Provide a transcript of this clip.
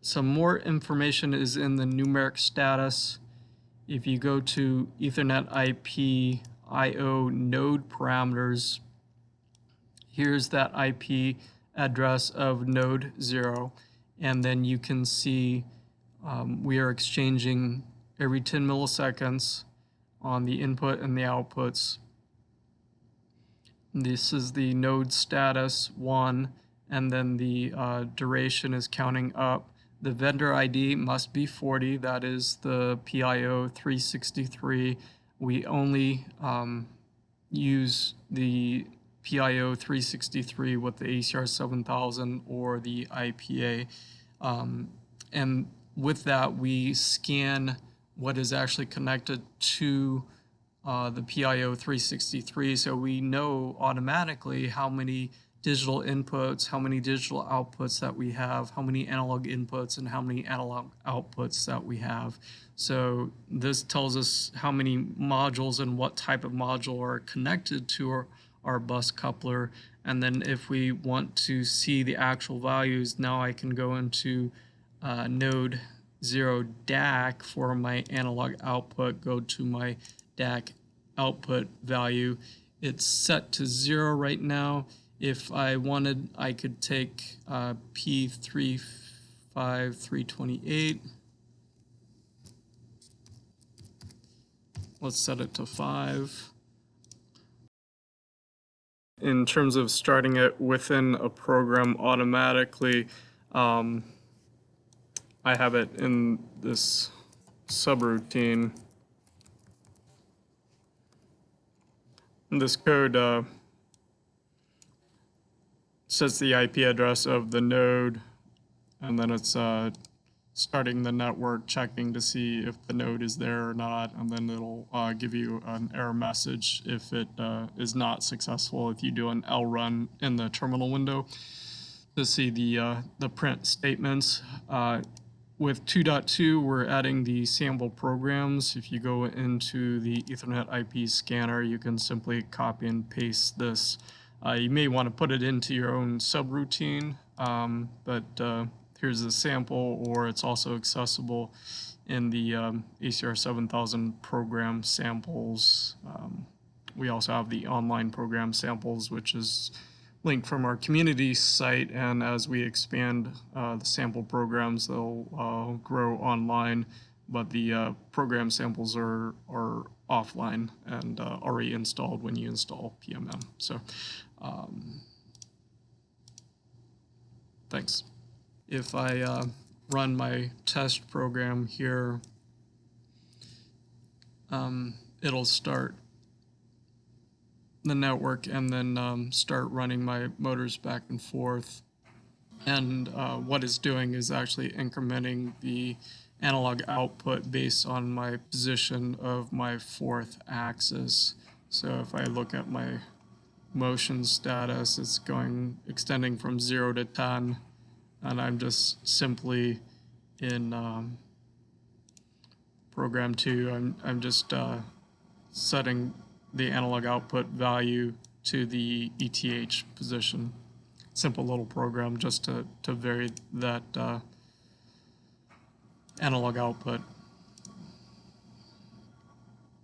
Some more information is in the numeric status. If you go to Ethernet IP IO node parameters, here's that IP address of node 0, and then you can see we are exchanging every 10 milliseconds on the input and the outputs. This is the node status 1, and then the duration is counting up. The vendor ID must be 40. That is the PIO-363. We only use the PIO-363 with the ACR 7000 or the IPA. And with that, we scan what is actually connected to the PIO-363, so we know automatically how many digital inputs, how many digital outputs that we have, how many analog inputs, and how many analog outputs that we have. So this tells us how many modules and what type of module are connected to our bus coupler. And then if we want to see the actual values, now I can go into node 0 DAC for my analog output, go to my DAC output value. It's set to 0 right now. If I wanted, I could take P35328. Let's set it to 5. In terms of starting it within a program automatically, I have it in this subroutine. This code sets the IP address of the node, and then it's starting the network, checking to see if the node is there or not, and then it'll give you an error message if it is not successful. If you do an L run in the terminal window to see the print statements. With 2.2, we're adding the sample programs. If you go into the Ethernet IP scanner, you can simply copy and paste this. You may want to put it into your own subroutine, but here's the sample, or it's also accessible in the ACR 7000 program samples. We also have the online program samples, which is linked from our community site, and as we expand the sample programs, they'll grow online, but the program samples are offline and already installed when you install PMM. So thanks. If I run my test program here, it'll start the network and then start running my motors back and forth. And what it's doing is actually incrementing the analog output based on my position of my 4th axis. So if I look at my motion status, it's extending from 0 to 10, and I'm just simply in program 2. I'm just setting the analog output value to the ETH position. Simple little program just to vary that analog output.